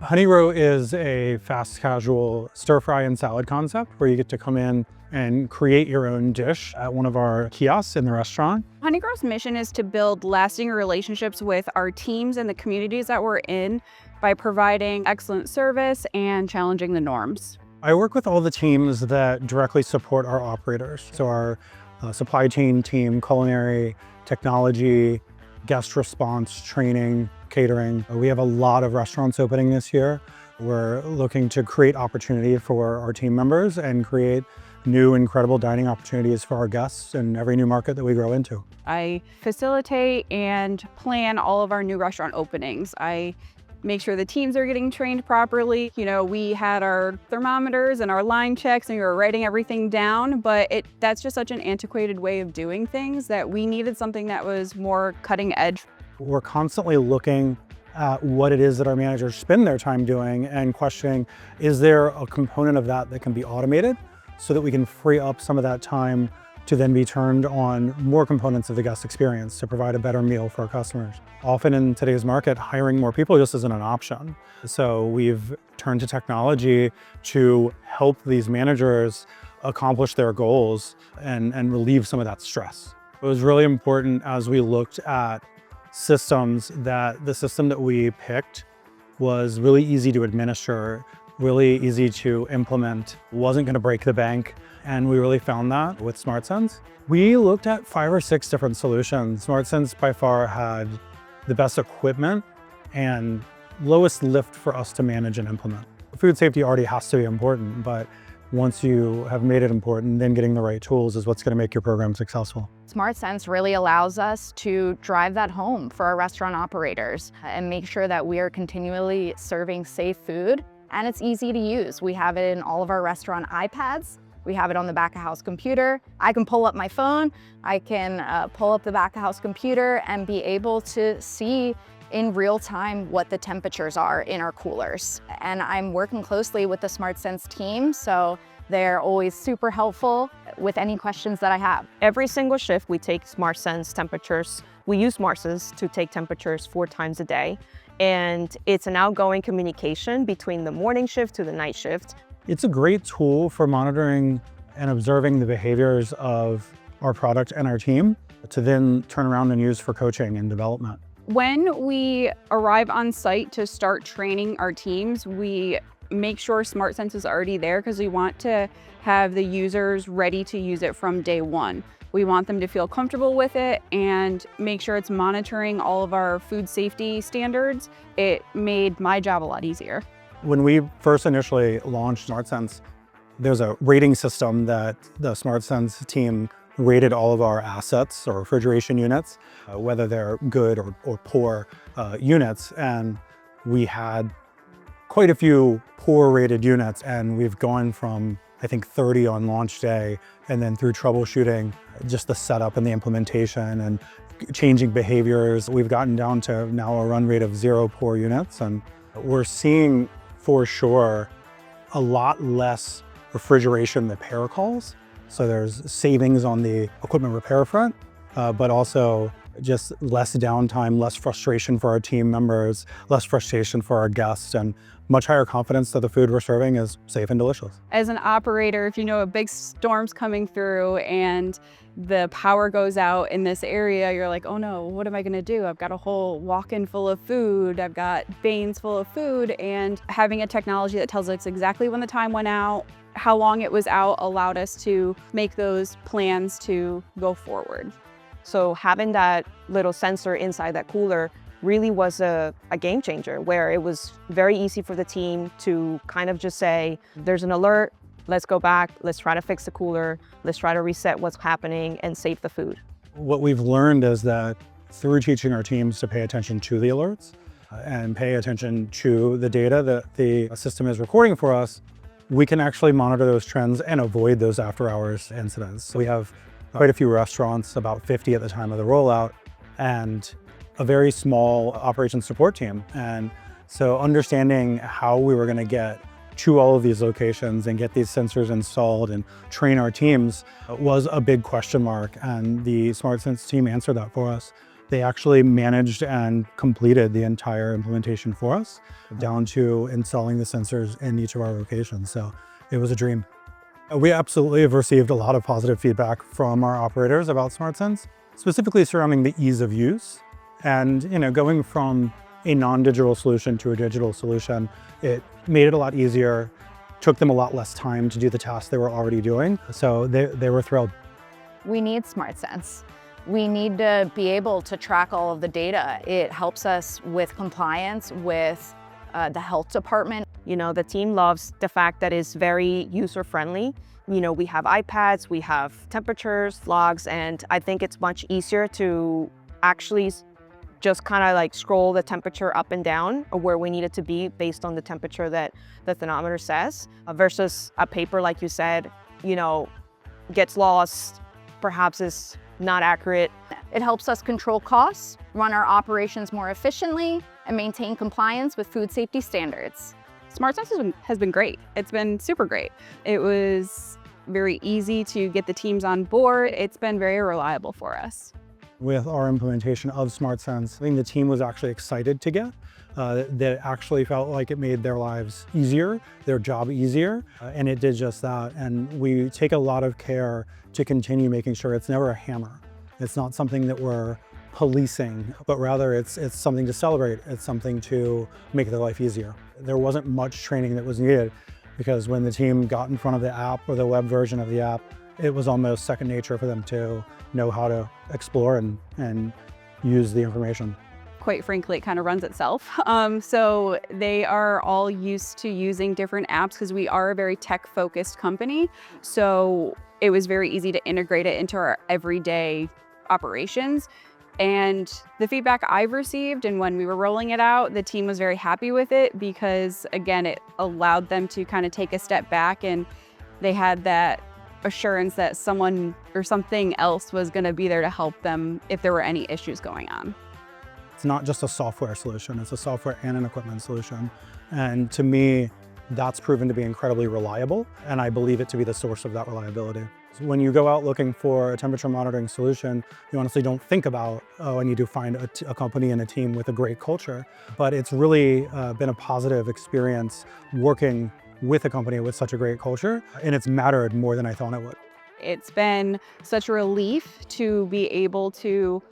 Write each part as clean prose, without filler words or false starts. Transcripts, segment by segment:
Honeygrow is a fast casual stir fry and salad concept where you get to come in and create your own dish at one of our kiosks in the restaurant. Honeygrow's mission is to build lasting relationships with our teams and the communities that we're in by providing excellent service and challenging the norms. I work with all the teams that directly support our operators. So our supply chain team, culinary, technology, guest response, training, catering. We have a lot of restaurants opening this year. We're looking to create opportunity for our team members and create new incredible dining opportunities for our guests in every new market that we grow into. I facilitate and plan all of our new restaurant openings. I make sure the teams are getting trained properly. We had our thermometers and our line checks and we were writing everything down, but that's just such an antiquated way of doing things that we needed something that was more cutting edge. We're constantly looking at what it is that our managers spend their time doing and questioning, is there a component of that that can be automated so that we can free up some of that time to then be turned on more components of the guest experience to provide a better meal for our customers. Often in today's market, hiring more people just isn't an option. So we've turned to technology to help these managers accomplish their goals and relieve some of that stress. It was really important as we looked at systems that the system that we picked was really easy to administer, really easy to implement, wasn't going to break the bank. And we really found that with SmartSense. We looked at 5 or 6 different solutions. SmartSense by far had the best equipment and lowest lift for us to manage and implement. Food safety already has to be important, but once you have made it important, then getting the right tools is what's going to make your program successful. SmartSense really allows us to drive that home for our restaurant operators and make sure that we are continually serving safe food, and it's easy to use. We have it in all of our restaurant iPads. We have it on the back of house computer. I can pull up my phone, I can pull up the back of house computer and be able to see in real time what the temperatures are in our coolers. And I'm working closely with the SmartSense team, so they're always super helpful with any questions that I have. Every single shift we take SmartSense temperatures. We use SmartSense to take temperatures 4 times a day. And it's an outgoing communication between the morning shift to the night shift. It's a great tool for monitoring and observing the behaviors of our product and our team to then turn around and use for coaching and development. When we arrive on site to start training our teams, we make sure SmartSense is already there because we want to have the users ready to use it from day one. We want them to feel comfortable with it and make sure it's monitoring all of our food safety standards. It made my job a lot easier. When we first initially launched SmartSense, there's a rating system that the SmartSense team rated all of our assets or refrigeration units, whether they're good or poor units. And we had quite a few poor rated units, and we've gone from, I think, 30 on launch day, and then through troubleshooting, just the setup and the implementation and changing behaviors, we've gotten down to now a run rate of 0 poor units. And we're seeing for sure a lot less refrigeration repair calls. So there's savings on the equipment repair front, but also just less downtime, less frustration for our team members, less frustration for our guests, and much higher confidence that the food we're serving is safe and delicious. As an operator, if you know a big storm's coming through and the power goes out in this area, you're like, oh no, what am I gonna do? I've got a whole walk-in full of food, I've got bays full of food, and having a technology that tells us exactly when the time went out, how long it was out, allowed us to make those plans to go forward. So having that little sensor inside that cooler really was a game changer, where it was very easy for the team to kind of just say, there's an alert, let's go back, let's try to fix the cooler, let's try to reset what's happening and save the food. What we've learned is that through teaching our teams to pay attention to the alerts and pay attention to the data that the system is recording for us, we can actually monitor those trends and avoid those after hours incidents. We have quite a few restaurants, about 50 at the time of the rollout, and a very small operations support team. And so understanding how we were going to get to all of these locations and get these sensors installed and train our teams was a big question mark. And the SmartSense team answered that for us They actually managed and completed the entire implementation for us, down to installing the sensors in each of our locations. So it was a dream. We absolutely have received a lot of positive feedback from our operators about SmartSense, specifically surrounding the ease of use. And going from a non-digital solution to a digital solution, it made it a lot easier, took them a lot less time to do the tasks they were already doing. So they were thrilled. We need SmartSense. We need to be able to track all of the data. It helps us with compliance, with the health department. The team loves the fact that it's very user-friendly. We have iPads, we have temperatures, logs, and I think it's much easier to actually just kind of like scroll the temperature up and down or where we need it to be based on the temperature that the thermometer says, versus a paper, like you said, gets lost, perhaps is not accurate. It helps us control costs, run our operations more efficiently, and maintain compliance with food safety standards. SmartSense has been great. It's been super great. It was very easy to get the teams on board. It's been very reliable for us. With our implementation of SmartSense, I think the team was actually excited to get. That actually felt like it made their lives easier, their job easier, and it did just that. And we take a lot of care to continue making sure it's never a hammer. It's not something that we're policing, but rather it's something to celebrate. It's something to make their life easier. There wasn't much training that was needed, because when the team got in front of the app or the web version of the app, it was almost second nature for them to know how to explore and use the information. Quite frankly, it kind of runs itself. So they are all used to using different apps because we are a very tech-focused company. So it was very easy to integrate it into our everyday operations. And the feedback I've received, and when we were rolling it out, the team was very happy with it because, again, it allowed them to kind of take a step back, and they had that assurance that someone or something else was going to be there to help them if there were any issues going on. It's not just a software solution, it's a software and an equipment solution. And to me, that's proven to be incredibly reliable, and I believe it to be the source of that reliability. So when you go out looking for a temperature monitoring solution, you honestly don't think about, oh, I need to find a company and a team with a great culture. But it's really been a positive experience working with a company with such a great culture, and it's mattered more than I thought it would. It's been such a relief to be able to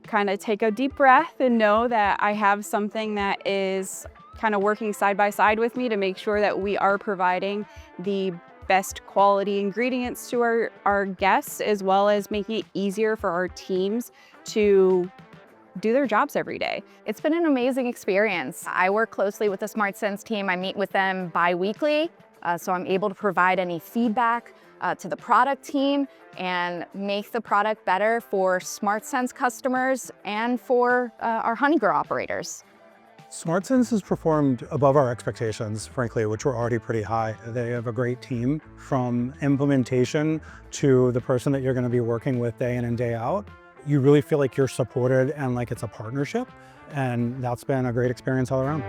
kind of take a deep breath and know that I have something that is kind of working side by side with me to make sure that we are providing the best quality ingredients to our guests, as well as making it easier for our teams to do their jobs every day. It's been an amazing experience. I work closely with the SmartSense team. I meet with them bi-weekly, so I'm able to provide any feedback to the product team and make the product better for SmartSense customers and for our honeygrow operators. SmartSense has performed above our expectations, frankly, which were already pretty high. They have a great team, from implementation to the person that you're going to be working with day in and day out. You really feel like you're supported and like it's a partnership, and that's been a great experience all around.